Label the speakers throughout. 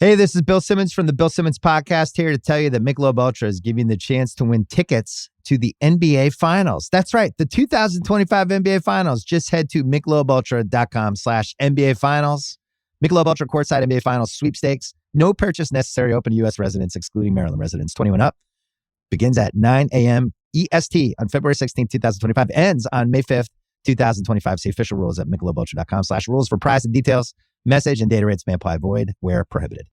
Speaker 1: Hey, this is Bill Simmons from the Bill Simmons Podcast, here to tell you that Michelob Ultra is giving you the chance to win tickets to the NBA Finals. That's right, the 2025 NBA Finals. Just head to michelobultra.com/NBA Finals. Michelob Ultra courtside NBA Finals sweepstakes. No purchase necessary. Open to U.S. residents, excluding Maryland residents. 21 up. Begins at 9 a.m. EST on February 16, 2025. Ends on May 5th, 2025. See official rules at michelobultra.com/rules for prize and details. Message and data rates may apply. Void where prohibited.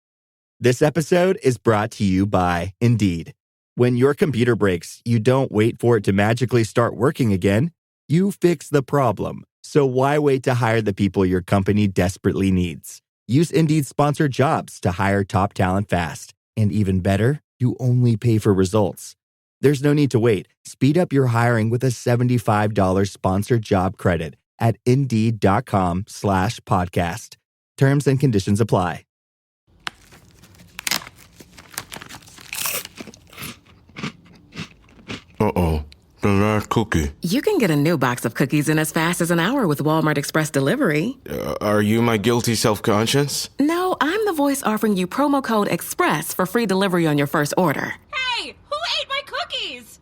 Speaker 2: This episode is brought to you by Indeed. When your computer breaks, you don't wait for it to magically start working again. You fix the problem. So why wait to hire the people your company desperately needs? Use Indeed's sponsored jobs to hire top talent fast. And even better, you only pay for results. There's no need to wait. Speed up your hiring with a $75 sponsored job credit at Indeed.com/podcast. Terms and conditions apply.
Speaker 3: Uh-oh, the last cookie.
Speaker 4: You can get a new box of cookies in as fast as an hour with Walmart Express Delivery.
Speaker 3: Are you my guilty self-conscience?
Speaker 4: No, I'm the voice offering you promo code EXPRESS for free delivery on your first order.
Speaker 5: Hey, who ate my cookies?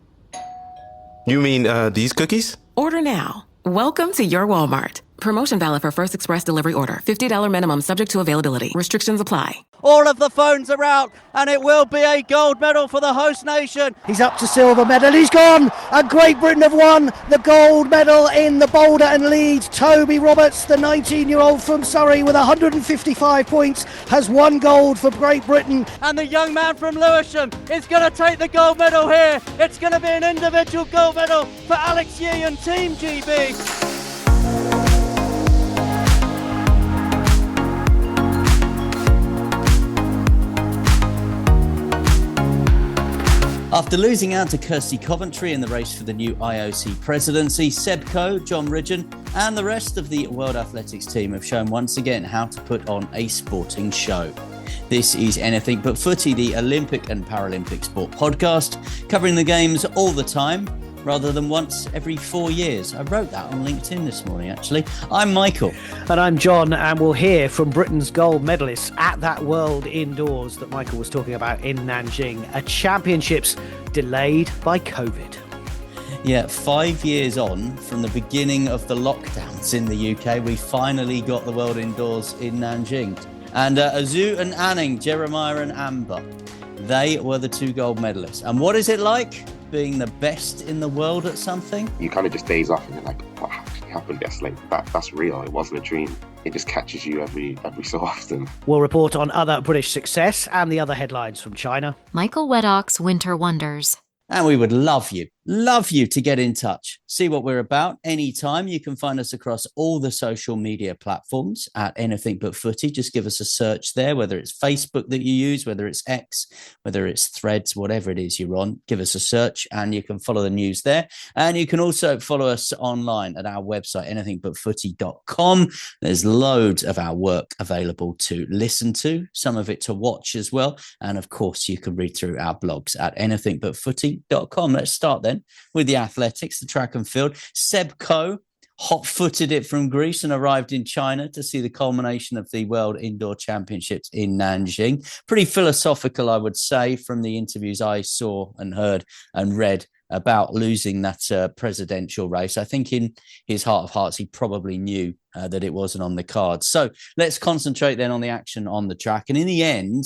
Speaker 3: You mean, these cookies?
Speaker 4: Order now. Welcome to your Walmart. Promotion valid for first express delivery order. $50 minimum subject to availability. Restrictions apply.
Speaker 6: All of the phones are out, and it will be a gold medal for the host nation.
Speaker 7: He's up to silver medal. He's gone. And Great Britain have won the gold medal in the boulder and lead. Toby Roberts, the 19-year-old from Surrey, with 155 points, has won gold for Great Britain.
Speaker 6: And the young man from Lewisham is going to take the gold medal here. It's going to be an individual gold medal for Alex Yee and Team GB. After losing out to Kirsty Coventry in the race for the new IOC presidency, Seb Coe, John Ridgen and the rest of the World Athletics team have shown once again how to put on a sporting show. This is Anything But Footy, the Olympic and Paralympic sport podcast, covering the games all the time, rather than once every 4 years. I wrote that on LinkedIn this morning, actually. I'm Michael.
Speaker 7: And I'm John, and we'll hear from Britain's gold medalists at that World Indoors that Michael was talking about in Nanjing, a championships delayed by COVID.
Speaker 6: Yeah, 5 years on from the beginning of the lockdowns in the UK, we finally got the World Indoors in Nanjing. And Azu and Anning, Jeremiah and Amber, they were the two gold medalists. And what is it like being the best in the world at something?
Speaker 8: You kind of just daze off and you're like, what actually happened yesterday? That's real. It wasn't a dream. It just catches you every so often.
Speaker 7: We'll report on other British success and the other headlines from China.
Speaker 9: Michael Weadock's Winter Wonders.
Speaker 6: And we would love you to get in touch. See what we're about anytime. You can find us across all the social media platforms at Anything But Footy. Just give us a search there, whether it's Facebook that you use, whether it's X, whether it's Threads, whatever it is you're on. Give us a search and you can follow the news there. And you can also follow us online at our website, anythingbutfooty.com. There's loads of our work available to listen to, some of it to watch as well. And of course, you can read through our blogs at anythingbutfooty.com. Let's start then with the athletics, the track and field. Seb Coe hot-footed it from Greece and arrived in China to see the culmination of the World Indoor Championships in Nanjing. Pretty philosophical, I would say, from the interviews I saw and heard and read about losing that presidential race. I think in his heart of hearts, he probably knew that it wasn't on the cards. So let's concentrate then on the action on the track. And in the end,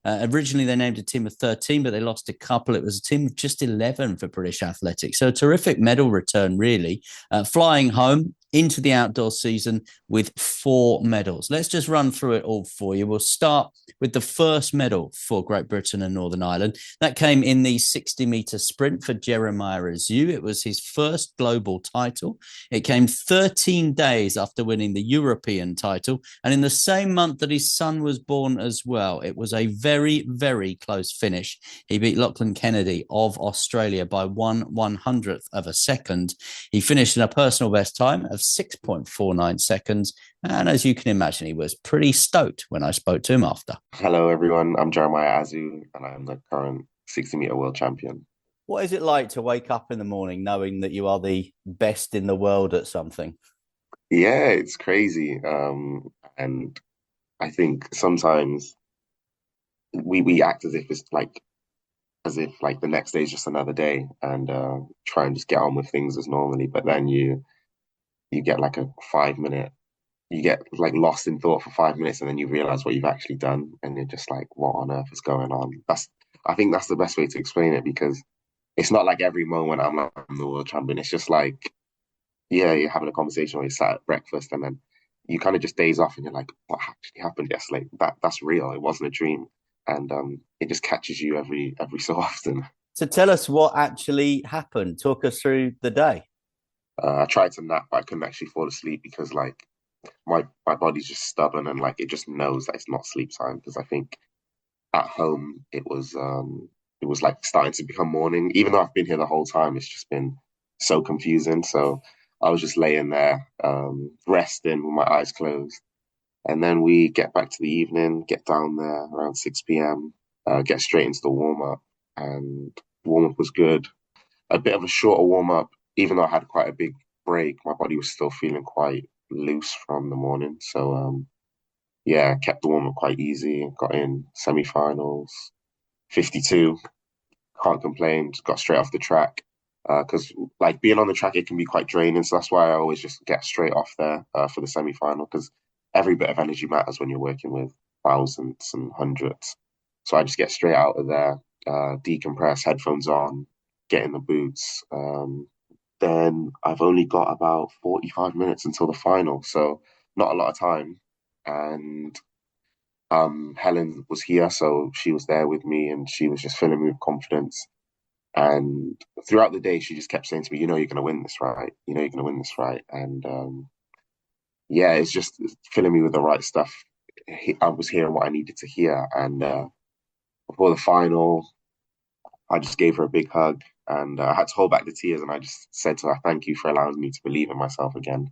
Speaker 6: originally, they named a team of 13, but they lost a couple. It was a team of just 11 for British athletics. So a terrific medal return, really. Flying home into the outdoor season with 4 medals. Let's just run through it all for you. We'll start with the first medal for Great Britain and Northern Ireland. That came in the 60-metre sprint for Jeremiah Azu. It was his first global title. It came 13 days after winning the European title, and in the same month that his son was born as well. It was a very, very close finish. He beat Lachlan Kennedy of Australia by 1/100th of a second. He finished in a personal best time of 6.49 seconds. And as you can imagine, he was pretty stoked when I spoke to him after.
Speaker 8: Hello, everyone. I'm Jeremiah Azu, and I'm the current 60-metre world champion.
Speaker 6: What is it like to wake up in the morning knowing that you are the best in the world at something?
Speaker 8: Yeah, it's crazy. And I think sometimes we act as if it's like the next day is just another day, and try and just get on with things as normally. But then you get like a 5 minute, you get like lost in thought for 5 minutes, and then you realize what you've actually done, and you're just like, what on earth is going on? I think that's the best way to explain it, because it's not like every moment I'm like, I'm the world champion. It's just like, yeah, you're having a conversation or you're sat at breakfast, and then you kind of just daze off and you're like, what actually happened yesterday? That's real. It wasn't a dream. And it just catches you every so often.
Speaker 6: So tell us what actually happened. Talk us through the day.
Speaker 8: I tried to nap, but I couldn't actually fall asleep because like my body's just stubborn, and like it just knows that it's not sleep time. Because I think at home it was like starting to become morning. Even though I've been here the whole time, it's just been so confusing. So I was just laying there, resting with my eyes closed. And then we get back to the evening, get down there around 6 p.m., get straight into the warm up. And the warm up was good. A bit of a shorter warm up, even though I had quite a big break, my body was still feeling quite loose from the morning. So, yeah, kept the warm up quite easy, got in semi-finals, 52. Can't complain, just got straight off the track. Because like being on the track, it can be quite draining. So that's why I always just get straight off there for the semi-final, because every bit of energy matters when you're working with thousands and hundreds. So I just get straight out of there, decompress, headphones on, get in the boots. Then I've only got about 45 minutes until the final, so not a lot of time. And Helen was here, so she was there with me, and she was just filling me with confidence. And throughout the day, she just kept saying to me, you're going to win this, right? You're going to win this, right? And yeah, it's just filling me with the right stuff. I was hearing what I needed to hear. And before the final, I just gave her a big hug, and I had to hold back the tears. And I just said to her, thank you for allowing me to believe in myself again.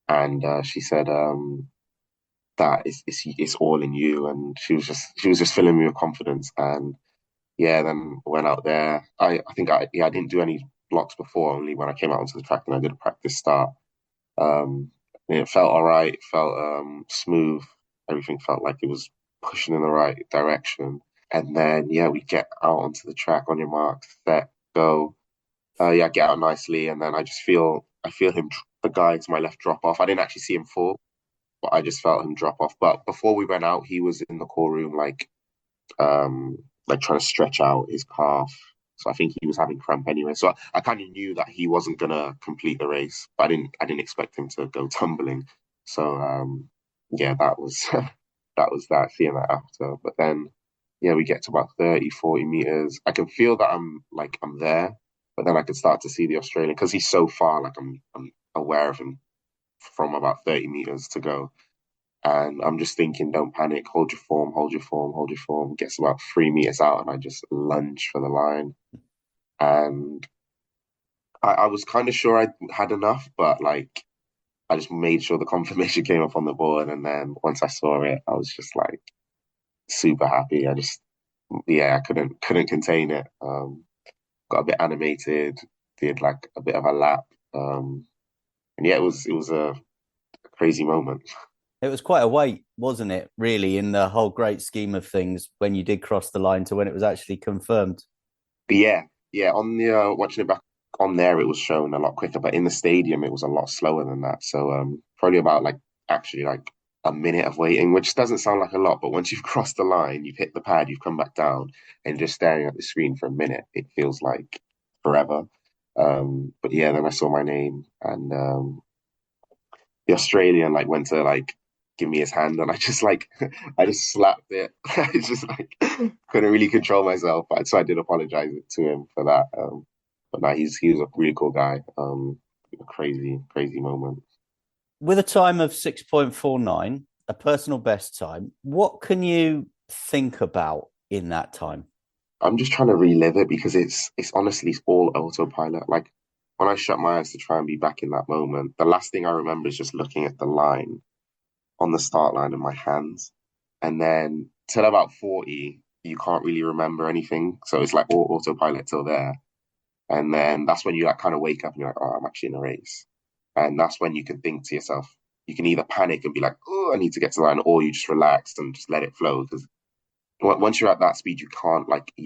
Speaker 8: And she said that it's all in you. And she was just filling me with confidence. And yeah, then went out there. I think I didn't do any blocks before, only when I came out onto the track and I did a practice start. It felt all right, it felt smooth. Everything felt like it was pushing in the right direction. And then, yeah, we get out onto the track, on your mark, set, go. Yeah, get out nicely. And then I feel him, the guy to my left, drop off. I didn't actually see him fall, but I just felt him drop off. But before we went out, he was in the core room, like trying to stretch out his calf. So I think he was having cramp anyway. So I kind of knew that he wasn't gonna complete the race, but I didn't expect him to go tumbling. So yeah, that was that, seeing that after. But then yeah, we get to about 30, 40 meters. I can feel that I'm there, but then I can start to see the Australian, because he's so far, like I'm aware of him from about 30 meters to go. And I'm just thinking, don't panic, hold your form, hold your form, hold your form. Gets about 3 meters out, and I just lunge for the line. And I was kind of sure I had enough, but like I just made sure the confirmation came up on the board. And then once I saw it, I was just like super happy. I couldn't contain it. Got a bit animated, did like a bit of a lap. And yeah, it was a crazy moment.
Speaker 6: It was quite a wait, wasn't it, really, in the whole great scheme of things, when you did cross the line to when it was actually confirmed?
Speaker 8: But yeah, on the watching it back on there, it was shown a lot quicker, but in the stadium, it was a lot slower than that. So probably about actually like a minute of waiting, which doesn't sound like a lot, but once you've crossed the line, you've hit the pad, you've come back down, and just staring at the screen for a minute, it feels like forever. But yeah, then I saw my name, and the Australian went to give me his hand, and I just I just slapped it. I just couldn't really control myself, but so I did apologize to him for that. But no, he was a really cool guy. A crazy moment.
Speaker 6: With a time of 6.49, a personal best time, what can you think about in that time?
Speaker 8: I'm just trying to relive it, because it's honestly all autopilot. Like when I shut my eyes to try and be back in that moment, the last thing I remember is just looking at the line on the start line in my hands. And then till about 40, you can't really remember anything. So it's like all autopilot till there. And then that's when you kind of wake up and you're like, oh, I'm actually in a race. And that's when you can think to yourself, you can either panic and be like, oh, I need to get to the line, or you just relax and just let it flow. Because once you're at that speed, you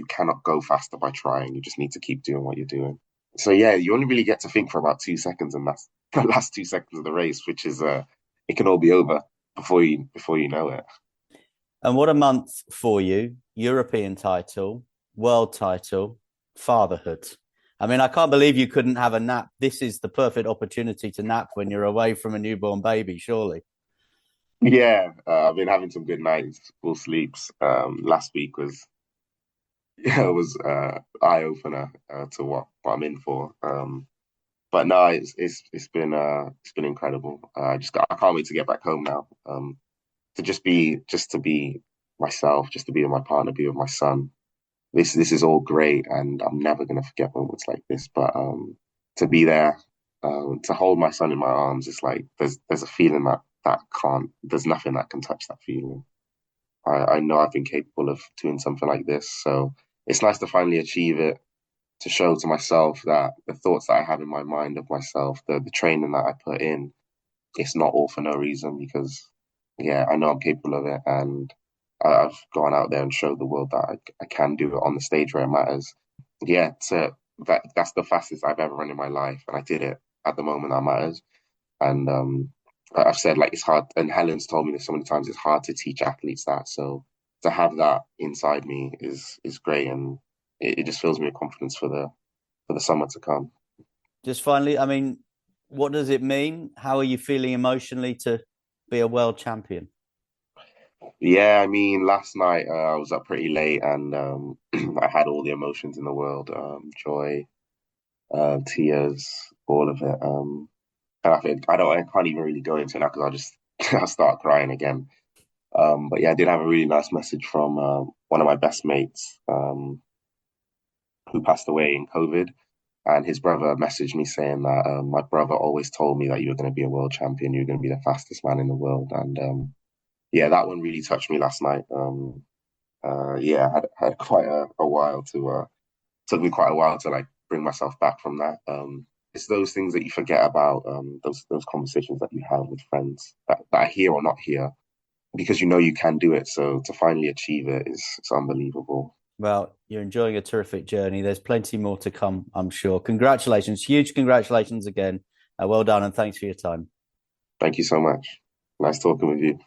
Speaker 8: cannot go faster by trying. You just need to keep doing what you're doing. So yeah, you only really get to think for about 2 seconds, and that's the last 2 seconds of the race, which is it can all be over before you know it.
Speaker 6: And what a month for you. European title, world title, fatherhood. I mean, I can't believe you couldn't have a nap. This is the perfect opportunity to nap when you're away from a newborn baby, surely.
Speaker 8: Yeah, I've been having some good nights, full sleeps. Last week was eye opener to what I'm in for. But no, it's been incredible. I can't wait to get back home now. To be myself, just to be with my partner, be with my son. This is all great, and I'm never gonna forget moments like this. But to be there, to hold my son in my arms, it's like there's a feeling that can't. There's nothing that can touch that feeling. I know I've been capable of doing something like this, so it's nice to finally achieve it. To show to myself that the thoughts that I have in my mind of myself, the training that I put in, it's not all for no reason, because yeah, I know I'm capable of it, and I've gone out there and showed the world that I can do it on the stage where it matters. Yeah, that's the fastest I've ever run in my life, and I did it at the moment that matters. And I've said, like, it's hard, and Helen's told me this so many times, it's hard to teach athletes that. So to have that inside me is great, and it just fills me with confidence for the summer to come.
Speaker 6: Just finally, I mean, what does it mean? How are you feeling emotionally to be a world champion?
Speaker 8: Yeah, I mean, last night I was up pretty late, and I had all the emotions in the world, joy, tears, all of it. And I can't even really go into it now because I'll start crying again. But yeah, I did have a really nice message from one of my best mates who passed away in COVID. And his brother messaged me saying that my brother always told me that you were going to be a world champion, you were going to be the fastest man in the world. And yeah, that one really touched me last night. Yeah, I had quite a while to took me quite a while to like bring myself back from that. It's those things that you forget about, those conversations that you have with friends that are here or not here, because you know you can do it. So to finally achieve it it's unbelievable.
Speaker 6: Well, you're enjoying a terrific journey. There's plenty more to come, I'm sure. Congratulations. Huge congratulations again. Well done, and thanks for your time.
Speaker 8: Thank you so much. Nice talking with you.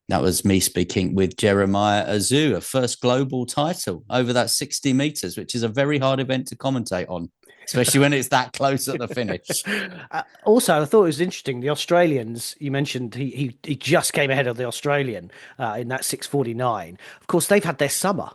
Speaker 6: That was me speaking with Jeremiah Azu, a first global title over that 60 meters, which is a very hard event to commentate on, especially when it's that close at the finish.
Speaker 7: Also, I thought it was interesting. The Australians, you mentioned he just came ahead of the Australian in that 6:49. Of course, they've had their summer.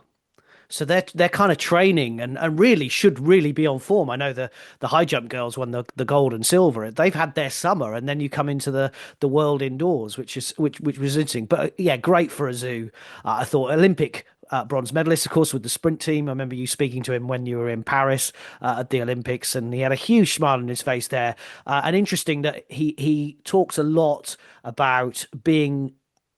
Speaker 7: So they're kind of training and really should really be on form. I know the high jump girls won the gold and silver. They've had their summer, and then you come into the world indoors, which was interesting. But yeah, great for Azu. I thought Olympic bronze medalist, of course, with the sprint team. I remember you speaking to him when you were in Paris at the Olympics, and he had a huge smile on his face there. And interesting that he talks a lot about being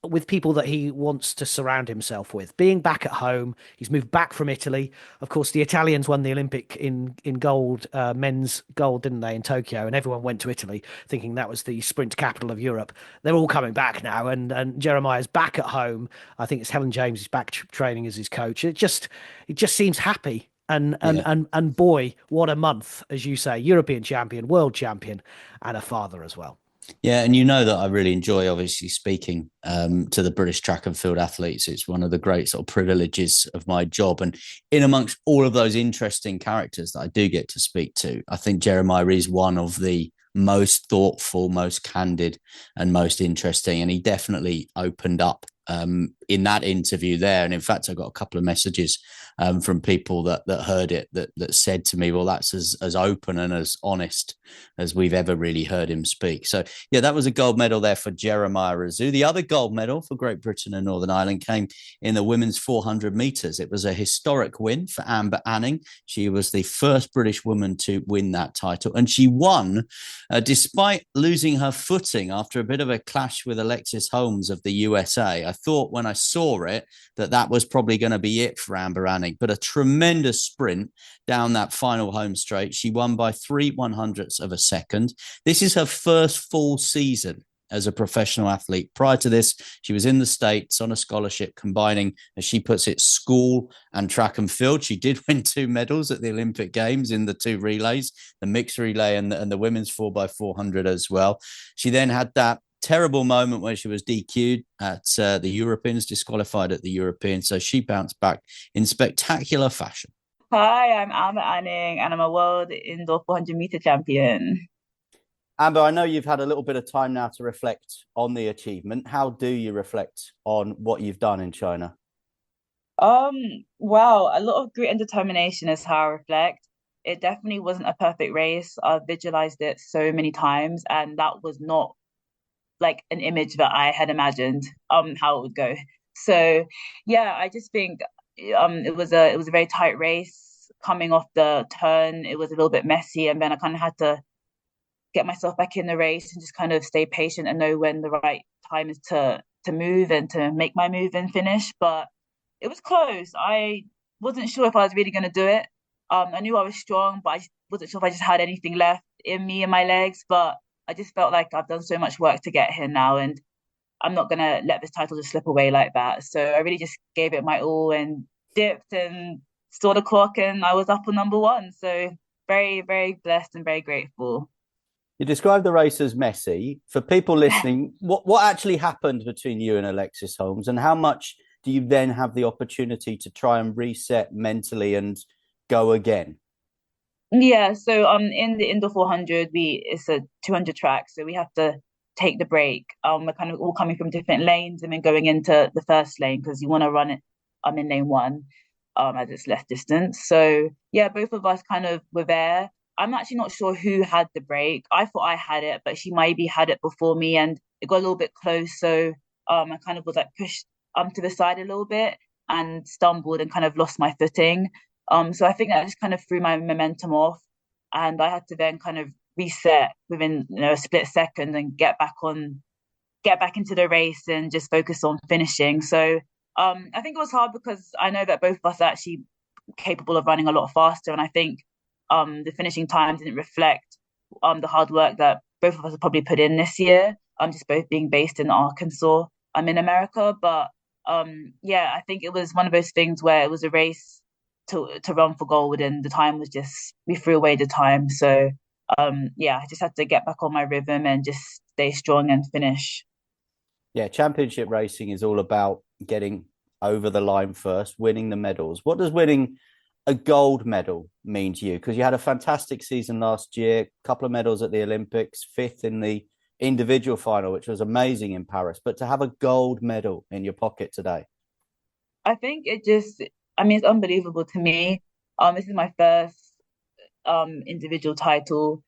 Speaker 7: with people that he wants to surround himself with. Being back at home, he's moved back from Italy. Of course, the Italians won the Olympic in gold, men's gold, didn't they, in Tokyo? And everyone went to Italy thinking that was the sprint capital of Europe. They're all coming back now, and Jeremiah's back at home. I think it's Helen James is back training as his coach. It just seems happy. And boy, what a month, as you say, European champion, world champion, and a father as well.
Speaker 6: Yeah, and you know that I really enjoy, obviously, speaking to the British track and field athletes. It's one of the great sort of privileges of my job. And in amongst all of those interesting characters that I do get to speak to, I think Jeremiah is one of the most thoughtful, most candid, and most interesting. And he definitely opened up in that interview there. And in fact, I got a couple of messages from people that heard it that said to me, well, that's as open and as honest as we've ever really heard him speak. So yeah, that was a gold medal there for Jeremiah Azu. The other gold medal for Great Britain and Northern Ireland came in the women's 400 meters. It was a historic win for Amber Anning. She was the first British woman to win that title, and she won despite losing her footing after a bit of a clash with Alexis Holmes of the USA. I thought when I saw it that was probably going to be it for Amber Anning, but a tremendous sprint down that final home straight. She won by 3/100ths of a second. This is her first full season as a professional athlete. Prior to this, she was in the States on a scholarship combining, as she puts it, school and track and field. She did win 2 medals at the Olympic Games in the 2 relays, the mixed relay and the women's 4x400 as well. She then had that terrible moment where she was DQ'd at the Europeans, disqualified at the Europeans. So she bounced back in spectacular fashion.
Speaker 10: Hi, I'm Amber Anning, and I'm a world indoor 400-meter champion.
Speaker 6: Amber, I know you've had a little bit of time now to reflect on the achievement. How do you reflect on what you've done in China?
Speaker 10: Well, a lot of grit and determination is how I reflect. It definitely wasn't a perfect race. I've visualized it so many times, and that was not like an image that I had imagined how it would go. So yeah, I just think it was a very tight race coming off the turn. It was a little bit messy, and then I kind of had to get myself back in the race and just kind of stay patient and know when the right time is to move and to make my move and finish. But it was close. I wasn't sure if I was really going to do it. I knew I was strong, but I wasn't sure if I just had anything left in me and my legs. But I just felt like I've done so much work to get here now, and I'm not going to let this title just slip away like that. So I really just gave it my all and dipped and saw the clock, and I was up on number 1. So very, very blessed and very grateful.
Speaker 6: You described the race as messy. For people listening, what actually happened between you and Alexis Holmes, and how much do you then have the opportunity to try and reset mentally and go again?
Speaker 10: Yeah, so in the indoor 400, it's a 200 track, so we have to take the break. We're kind of all coming from different lanes and then going into the first lane because you want to run it in lane 1 as it's less distance. So yeah, both of us kind of were there. I'm actually not sure who had the break. I thought I had it, but she maybe had it before me, and it got a little bit close. So I kind of was like pushed to the side a little bit and stumbled and kind of lost my footing. So I think that just kind of threw my momentum off, and I had to then kind of reset within a split second and get back into the race and just focus on finishing. So I think it was hard because I know that both of us are actually capable of running a lot faster, and I think the finishing time didn't reflect the hard work that both of us have probably put in this year. Just both being based in Arkansas, I'm in America, but yeah, I think it was one of those things where it was a race to run for gold, and the time was just, we threw away the time. So yeah, I just had to get back on my rhythm and just stay strong and finish.
Speaker 6: Yeah, championship racing is all about getting over the line first, winning the medals. What does winning a gold medal mean to you? Because you had a fantastic season last year, a couple of medals at the Olympics, 5th in the individual final, which was amazing in Paris. But to have a gold medal in your pocket today?
Speaker 10: I think it's unbelievable to me. This is my first individual title,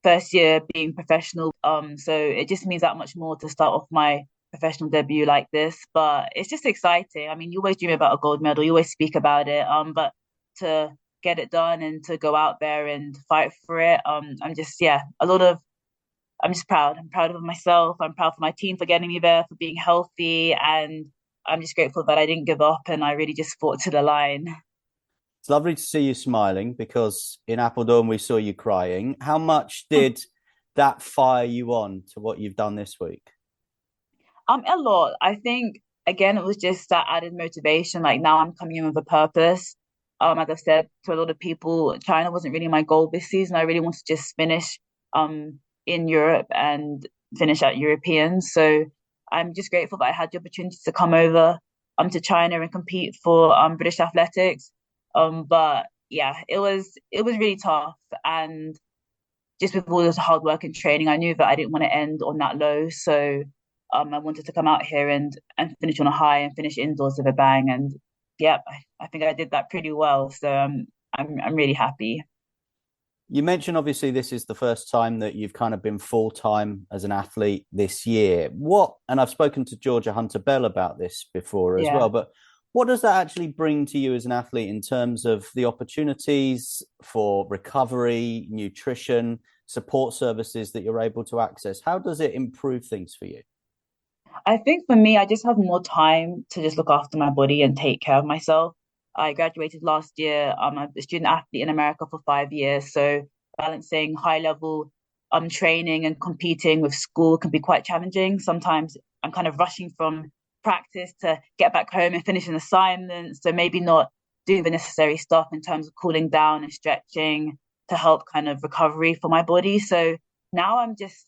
Speaker 10: first year being professional. So it just means that much more to start off my professional debut like this. But it's just exciting. I mean, you always dream about a gold medal, you always speak about it. But to get it done and to go out there and fight for it, I'm just proud. I'm proud of myself. I'm proud for my team for getting me there, for being healthy, and I'm just grateful that I didn't give up and I really just fought to the line.
Speaker 6: It's lovely to see you smiling, because in Appledorn we saw you crying. How much did that fire you on to what you've done this week?
Speaker 10: A lot. I think again it was just that added motivation. Like now I'm coming in with a purpose. As I've said to a lot of people, China wasn't really my goal this season. I really wanted to just finish in Europe and finish at Europeans. So I'm just grateful that I had the opportunity to come over to China and compete for British athletics. But yeah, it was really tough, and just with all this hard work and training, I knew that I didn't want to end on that low. So I wanted to come out here and finish on a high and finish indoors with a bang. And yeah, I think I did that pretty well. So I'm really happy.
Speaker 6: You mentioned obviously this is the first time that you've kind of been full-time as an athlete this year. And I've spoken to Georgia Hunter-Bell about this before as well, but what does that actually bring to you as an athlete in terms of the opportunities for recovery, nutrition, support services that you're able to access? How does it improve things for you?
Speaker 10: I think for me, I just have more time to just look after my body and take care of myself. I graduated last year. I'm a student athlete in America for 5 years. So balancing high level training and competing with school can be quite challenging. Sometimes I'm kind of rushing from practice to get back home and finish an assignment. So maybe not doing the necessary stuff in terms of cooling down and stretching to help kind of recovery for my body. So now I just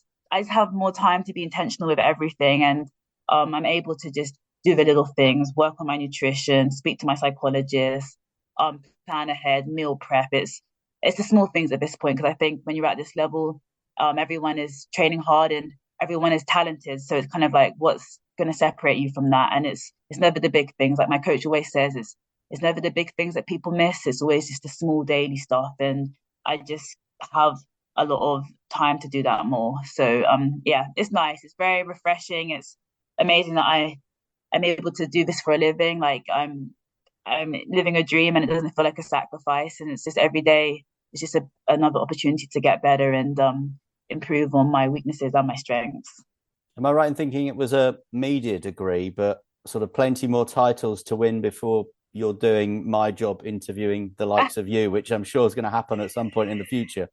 Speaker 10: have more time to be intentional with everything. And I'm able to just do the little things, work on my nutrition, speak to my psychologist, plan ahead, meal prep. It's the small things at this point, because I think when you're at this level, everyone is training hard and everyone is talented. So it's kind of like, what's going to separate you from that? And it's never the big things. Like my coach always says, it's never the big things that people miss. It's always just the small daily stuff. And I just have a lot of time to do that more. So yeah, it's nice. It's very refreshing. It's amazing that I'm able to do this for a living. Like I'm living a dream, and it doesn't feel like a sacrifice. And it's just every day, it's just another opportunity to get better and improve on my weaknesses and my strengths.
Speaker 6: Am I right in thinking it was a media degree, but sort of plenty more titles to win before you're doing my job interviewing the likes of you, which I'm sure is going to happen at some point in the future?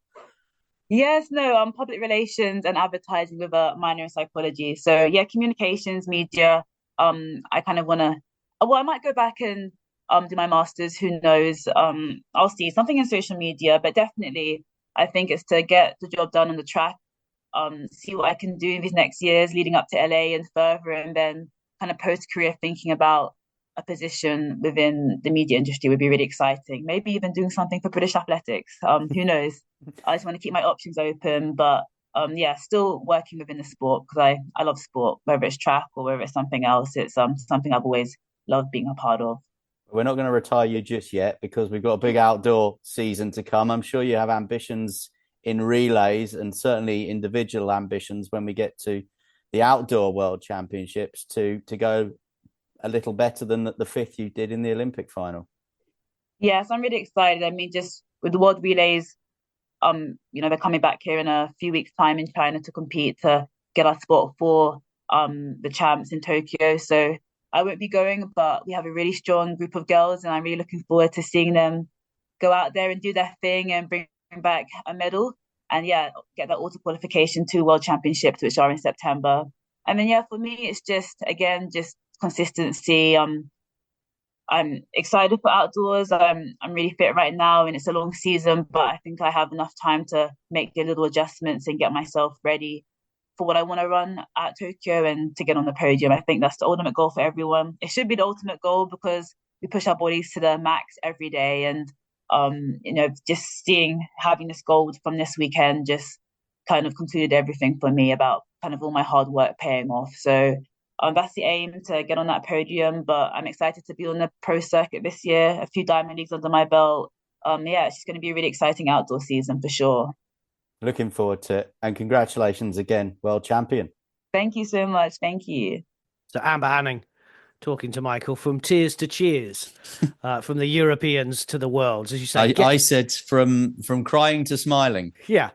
Speaker 10: Yes, no, public relations and advertising with a minor in psychology. So yeah, communications, media. I kind of want to, I might go back and do my master's, who knows? I'll see, something in social media, but definitely I think it's to get the job done on the track, see what I can do in these next years leading up to LA and further, and then kind of post-career thinking about a position within the media industry would be really exciting. Maybe even doing something for British athletics. Who knows? I just want to keep my options open, but yeah, still working within the sport, because I love sport, whether it's track or whether it's something else. It's something I've always loved being a part of.
Speaker 6: We're not going to retire you just yet, because we've got a big outdoor season to come. I'm sure you have ambitions in relays, and certainly individual ambitions when we get to the outdoor world championships to go a little better than the fifth you did in the Olympic final.
Speaker 10: Yes, I'm really excited. I mean, just with the world relays, they're coming back here in a few weeks' time in China to compete to get our spot for the champs in Tokyo. So I won't be going, but we have a really strong group of girls, and I'm really looking forward to seeing them go out there and do their thing and bring back a medal. And yeah, get that auto qualification to World Championships, which are in September. And then yeah, for me, it's just consistency. I'm excited for outdoors. I'm really fit right now, and it's a long season, but I think I have enough time to make the little adjustments and get myself ready for what I want to run at Tokyo and to get on the podium. I think that's the ultimate goal for everyone. It should be the ultimate goal, because we push our bodies to the max every day. And just having this gold from this weekend just kind of concluded everything for me about kind of all my hard work paying off. So that's the aim, to get on that podium. But I'm excited to be on the pro circuit this year, a few diamond leagues under my belt. Yeah, it's just going to be a really exciting outdoor season for sure.
Speaker 6: Looking forward to it. And congratulations again, world champion.
Speaker 10: Thank you so much. Thank you.
Speaker 7: So Amber Hanning talking to Michael, from tears to cheers, from the Europeans to the worlds, as you say.
Speaker 6: I said from crying to smiling.
Speaker 7: Yeah.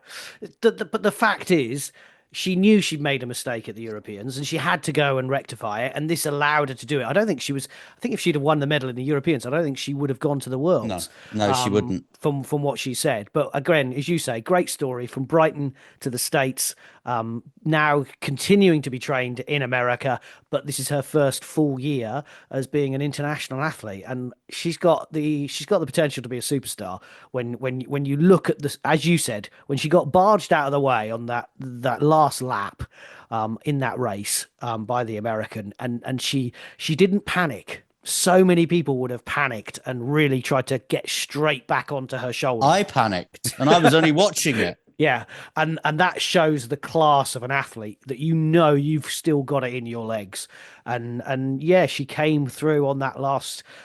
Speaker 7: But the fact is, she knew she'd made a mistake at the Europeans, and she had to go and rectify it, and this allowed her to do it. I think if she'd have won the medal in the Europeans, I don't think she would have gone to the Worlds.
Speaker 6: No, she wouldn't.
Speaker 7: From what she said. But again, as you say, great story, from Brighton to the States, now continuing to be trained in America, but this is her first full year as being an international athlete, and she's got the potential to be a superstar. When you look at this, as you said, when she got barged out of the way on that last lap in that race by the American, and she didn't panic. So many people would have panicked and really tried to get straight back onto her shoulder.
Speaker 6: I panicked, and I was only watching it.
Speaker 7: Yeah, and that shows the class of an athlete, that you've still got it in your legs. And yeah, she came through on that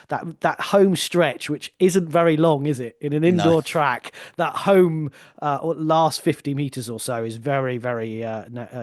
Speaker 7: that home stretch, which isn't very long, is it? In an indoor track, that home last 50 meters or so is very, very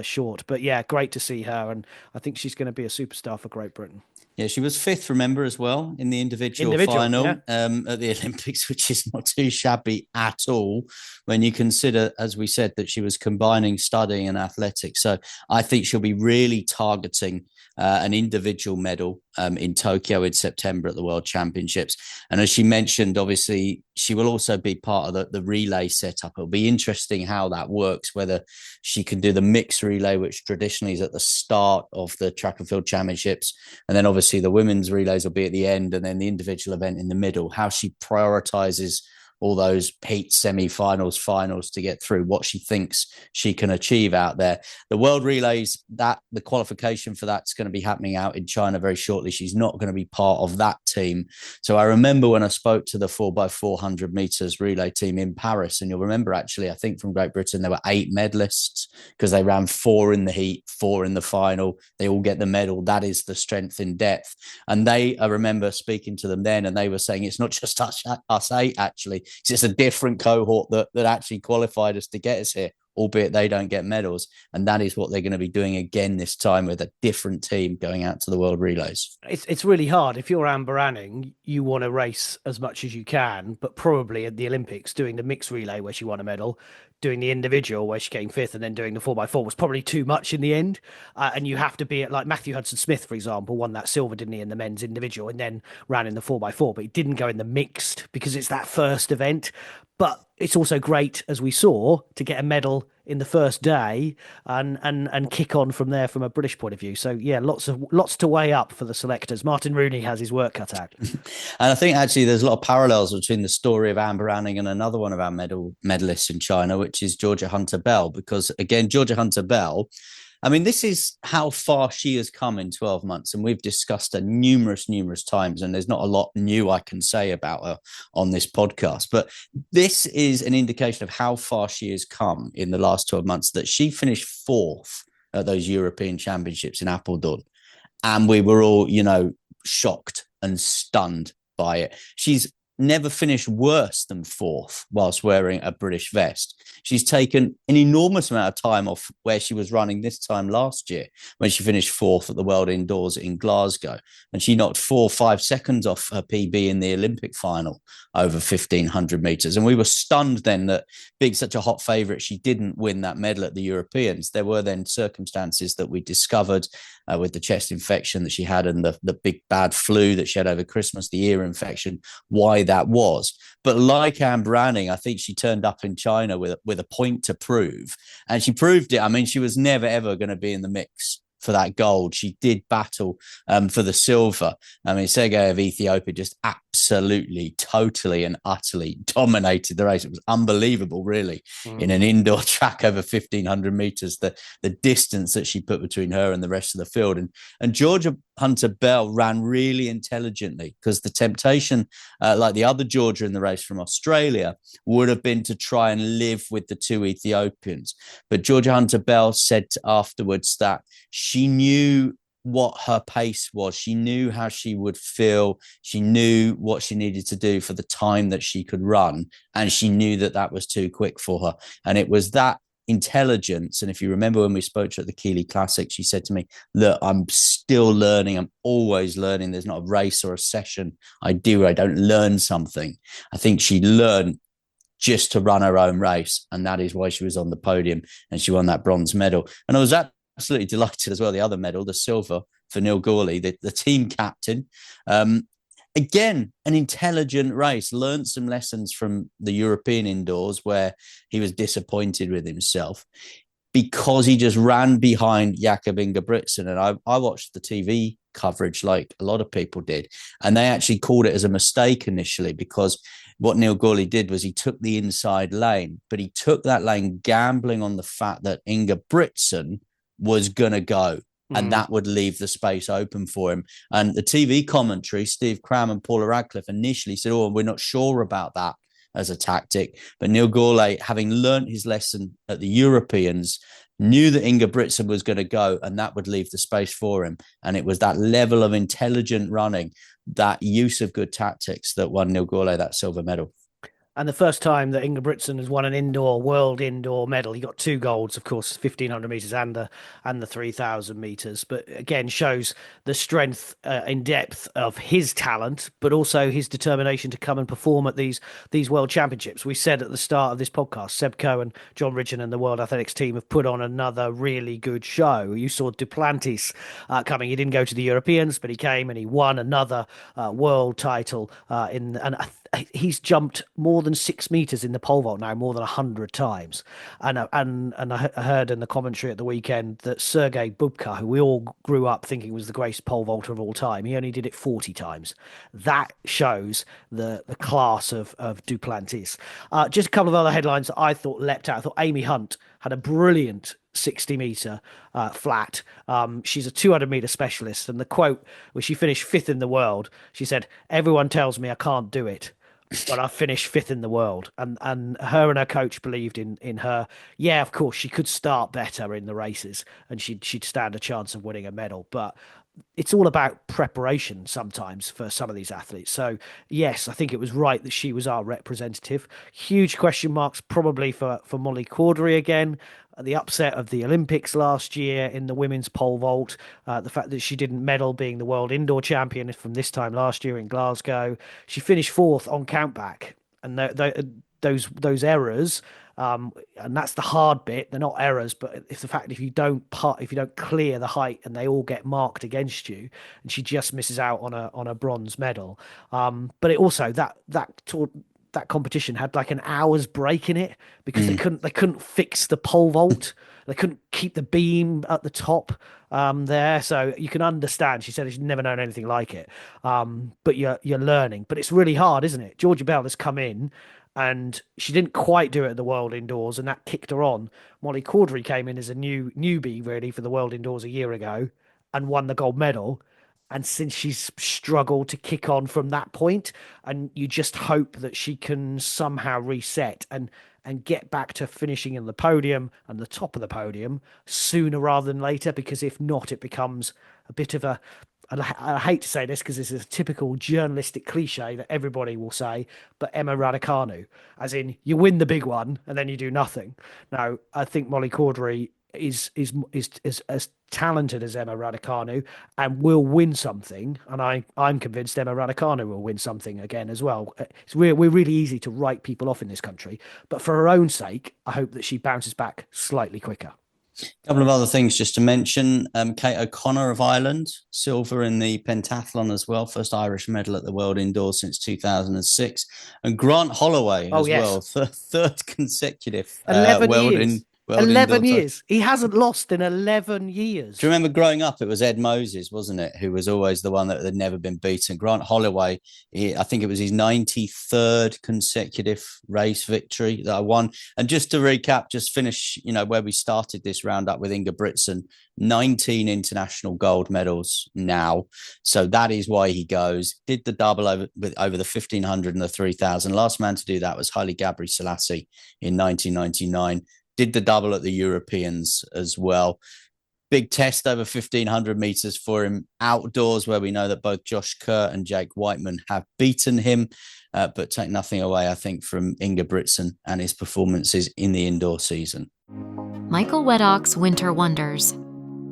Speaker 7: short. But yeah, great to see her, and I think she's going to be a superstar for Great Britain.
Speaker 6: Yeah, she was fifth, remember, as well, in the individual final at the Olympics, which is not too shabby at all when you consider, as we said, that she was combining studying and athletics. So I think she'll be really targeting an individual medal in Tokyo in September at the World Championships. And as she mentioned, obviously, she will also be part of the relay setup. It'll be interesting how that works, whether she can do the mixed relay, which traditionally is at the start of the track and field championships. And then obviously the women's relays will be at the end, and then the individual event in the middle, how she prioritizes all those heat semi-finals, finals to get through, what she thinks she can achieve out there. The world relays, that the qualification for that's going to be happening out in China very shortly. She's not going to be part of that team. So I remember when I spoke to the 4x400 meters relay team in Paris, and you'll remember actually, I think from Great Britain, there were 8 medalists because they ran 4 in the heat, 4 in the final. They all get the medal. That is the strength in depth. And I remember speaking to them then, and they were saying it's not just us 8 actually. It's just a different cohort that actually qualified us to get us here, albeit they don't get medals. And that is what they're going to be doing again this time with a different team going out to the world relays.
Speaker 7: It's really hard. If you're Amber Anning, you want to race as much as you can, but probably at the Olympics, doing the mixed relay where she won a medal, doing the individual where she came 5th, and then doing the 4x4 was probably too much in the end. And you have to be at, like Matthew Hudson-Smith, for example, won that silver, didn't he, in the men's individual, and then ran in the 4x4, but he didn't go in the mixed because it's that first event. But it's also great, as we saw, to get a medal in the first day and kick on from there from a British point of view. So yeah, lots to weigh up for the selectors. Martin Rooney has his work cut out.
Speaker 6: And I think actually there's a lot of parallels between the story of Amber Anning and another one of our medalists in China, which is Georgia Hunter-Bell, because again, Georgia Hunter-Bell, I mean, this is how far she has come in 12 months. And we've discussed her numerous times. And there's not a lot new I can say about her on this podcast. But this is an indication of how far she has come in the last 12 months, that she finished 4th at those European Championships in Apeldoorn. And we were all, shocked and stunned by it. She's never finished worse than 4th whilst wearing a British vest. She's taken an enormous amount of time off where she was running this time last year when she finished 4th at the World Indoors in Glasgow. And she knocked 4 or 5 seconds off her PB in the Olympic final over 1,500 meters. And we were stunned then that being such a hot favorite, she didn't win that medal at the Europeans. There were then circumstances that we discovered with the chest infection that she had and the big bad flu that she had over Christmas, the ear infection, why that was. But like Amber Anning, I think she turned up in China with a point to prove, and she proved it. I mean, she was never, ever going to be in the mix for that gold. She did battle for the silver. I mean, Sergei of Ethiopia just absolutely, totally and utterly dominated the race. It was unbelievable, really, in an indoor track over 1,500 meters, the distance that she put between her and the rest of the field. And Georgia Hunter-Bell ran really intelligently, because the temptation, like the other Georgia in the race from Australia, would have been to try and live with the 2 Ethiopians. But Georgia Hunter-Bell said afterwards that she knew what her pace was. She knew how she would feel. She knew what she needed to do for the time that she could run. And she knew that was too quick for her. And it was that intelligence. And if you remember when we spoke to her at the Keeley Classic, she said to me, look, I'm still learning. I'm always learning. There's not a race or a session I don't learn something. I think she learned just to run her own race. And that is why she was on the podium and she won that bronze medal. And I was absolutely delighted as well. The other medal, the silver for Neil Gourley, the team captain. Again, an intelligent race, learned some lessons from the European indoors where he was disappointed with himself because he just ran behind Jakob Ingebrigtsen. And I watched the TV coverage like a lot of people did, and they actually called it as a mistake initially, because what Neil Gourley did was he took the inside lane, but he took that lane gambling on the fact that Ingebrigtsen was going to go. And that would leave the space open for him. And the TV commentary, Steve Cram and Paula Radcliffe initially said, we're not sure about that as a tactic. But Neil Gourley, having learnt his lesson at the Europeans, knew that Ingebrigtsen was going to go and that would leave the space for him. And it was that level of intelligent running, that use of good tactics that won Neil Gourley that silver medal.
Speaker 7: And the first time that Ingebrigtsen has won an world indoor medal, he got 2 golds, of course, 1500 meters and the 3000 meters. But again, shows the strength in depth of his talent, but also his determination to come and perform at these world championships. We said at the start of this podcast, Seb Coe and John Ridgen and the World Athletics team have put on another really good show. You saw Duplantis coming. He didn't go to the Europeans, but he came and he won another world title he's jumped more than 6 meters in the pole vault now, more than 100 times. And I heard in the commentary at the weekend that Sergei Bubka, who we all grew up thinking was the greatest pole vaulter of all time, he only did it 40 times. That shows the class of Duplantis. Just a couple of other headlines that I thought leapt out. I thought Amy Hunt had a brilliant 60-meter flat. She's a 200-meter specialist, and the quote where she finished 5th in the world, she said, "Everyone tells me I can't do it, but I finished 5th in the world." And her coach believed in her. Yeah, of course, she could start better in the races, and she'd stand a chance of winning a medal, but it's all about preparation sometimes for some of these athletes. So yes, I think it was right that she was our representative. Huge question marks probably for Molly Caudry again. The upset of the Olympics last year in the women's pole vault, the fact that she didn't medal being the world indoor champion from this time last year in Glasgow. She finished 4th on countback, and those errors, and that's the hard bit. They're not errors, but it's the fact if you don't clear the height and they all get marked against you, and she just misses out on a bronze medal. But it also that competition had like an hour's break in it because they couldn't fix the pole vault. They couldn't keep the beam at the top there. So you can understand. She said she's never known anything like it. But you're learning. But it's really hard, isn't it? Georgia Bell has come in and she didn't quite do it at the World Indoors, and that kicked her on. Molly Caudry came in as a newbie really for the World Indoors a year ago and won the gold medal. And since she's struggled to kick on from that point, and you just hope that she can somehow reset and get back to finishing in the podium and the top of the podium sooner rather than later, because if not, it becomes a bit of I hate to say this because this is a typical journalistic cliche that everybody will say, but Emma Raducanu, as in you win the big one and then you do nothing. Now, I think Molly Caudry is as talented as Emma Raducanu and will win something, and I'm convinced Emma Raducanu will win something again as well. We're really easy to write people off in this country, but for her own sake, I hope that she bounces back slightly quicker.
Speaker 6: A couple of other things just to mention. Kate O'Connor of Ireland, silver in the pentathlon as well. First Irish medal at the World Indoors since 2006. And Grant Holloway well. Third consecutive
Speaker 7: 11 years. 11
Speaker 6: indoor
Speaker 7: years. He hasn't lost in 11 years.
Speaker 6: Do you remember growing up, it was Ed Moses, wasn't it, who was always the one that had never been beaten? Grant Holloway, I think it was his 93rd consecutive race victory that I won. And just to recap, just finish, where we started this roundup with Ingebrigtsen, 19 international gold medals now. So that is why he goes. Did the double over the 1500 and the 3000. Last man to do that was Haile Gebrselassie in 1999. Did the double at the Europeans as well. Big test over 1500 meters for him outdoors, where we know that both Josh Kerr and Jake Whiteman have beaten him, but take nothing away, I think, from Ingebrigtsen and his performances in the indoor season.
Speaker 9: Michael Weadock's Winter Wonders.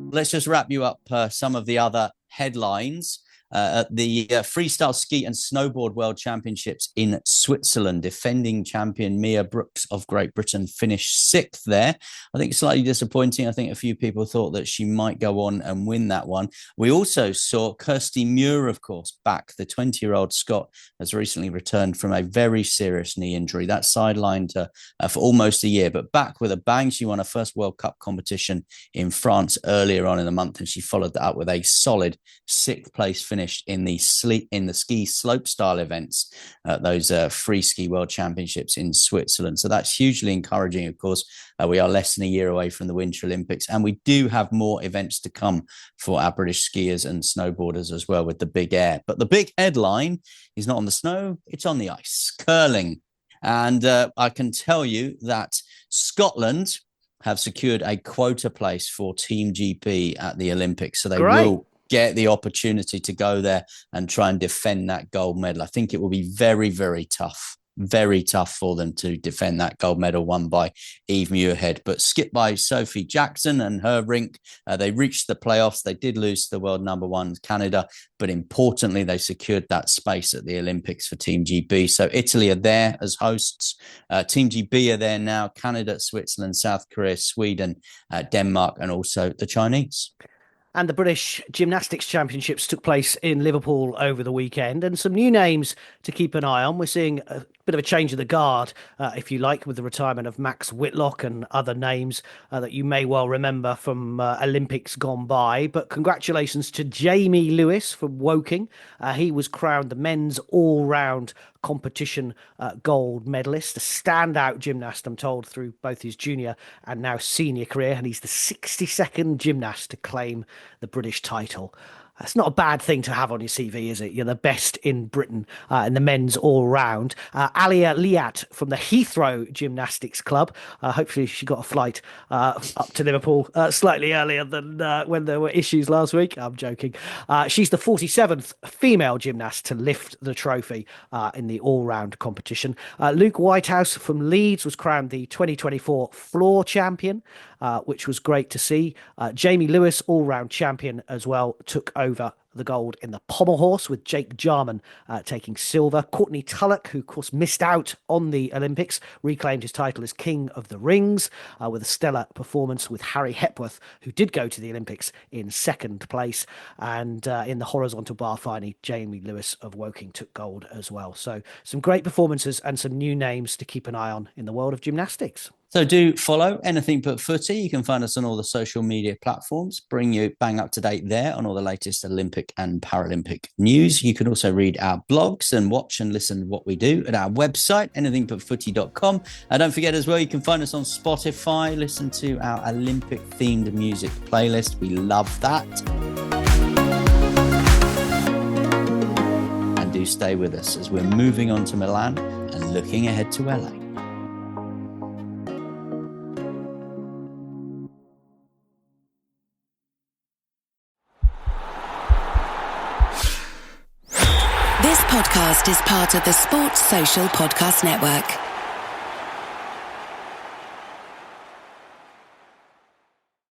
Speaker 6: Let's just wrap you up some of the other headlines. At the Freestyle Ski and Snowboard World Championships in Switzerland, defending champion Mia Brooks of Great Britain finished 6th there. I think slightly disappointing. I think a few people thought that she might go on and win that one. We also saw Kirsty Muir, of course, back. The 20-year-old Scot has recently returned from a very serious knee injury. That sidelined her for almost a year, but back with a bang. She won her first World Cup competition in France earlier on in the month, and she followed that up with a solid 6th place finish in the ski slope style events at those free ski world championships in Switzerland. So that's hugely encouraging. Of course, we are less than a year away from the Winter Olympics, and we do have more events to come for our British skiers and snowboarders as well with the big air. But the big headline is not on the snow, it's on the ice. Curling. And I can tell you that Scotland have secured a quota place for Team GP at the Olympics. So they will get the opportunity to go there and try and defend that gold medal. I think it will be very, very tough. very tough for them to defend that gold medal won by Eve Muirhead, but skipped by Sophie Jackson and her rink. They reached the playoffs. They did lose to the world number one, Canada, but importantly, they secured that space at the Olympics for Team GB. So Italy are there as hosts. Team GB are there now. Canada, Switzerland, South Korea, Sweden, Denmark, and also the Chinese.
Speaker 7: And the British Gymnastics Championships took place in Liverpool over the weekend, and some new names to keep an eye on. We're seeing a bit of a change of the guard, if you like, with the retirement of Max Whitlock and other names that you may well remember from Olympics gone by. But congratulations to Jamie Lewis from Woking. He was crowned the men's all-round competition gold medalist, a standout gymnast, I'm told, through both his junior and now senior career, and he's the 62nd gymnast to claim the British title. That's not a bad thing to have on your CV, is it? You're the best in Britain in the men's all-round. Alia Liat from the Heathrow Gymnastics Club. Hopefully she got a flight up to Liverpool slightly earlier than when there were issues last week. I'm joking. She's the 47th female gymnast to lift the trophy in the all-round competition. Luke Whitehouse from Leeds was crowned the 2024 floor champion, which was great to see. Jamie Lewis, all-round champion as well, took over the gold in the pommel horse, with Jake Jarman taking silver. Courtney Tulloch, who of course missed out on the Olympics, reclaimed his title as King of the Rings with a stellar performance, with Harry Hepworth, who did go to the Olympics, in second place. And in the horizontal bar finally, Jamie Lewis of Woking took gold as well. So some great performances and some new names to keep an eye on in the world of gymnastics.
Speaker 6: So do follow Anything But Footy. You can find us on all the social media platforms, bring you bang up to date there on all the latest Olympic and Paralympic news. You can also read our blogs and watch and listen to what we do at our website, anythingbutfooty.com. And don't forget as well, you can find us on Spotify. Listen to our Olympic themed music playlist. We love that. And do stay with us as we're moving on to Milan and looking ahead to LA.
Speaker 11: This podcast is part of the Sports Social Podcast Network.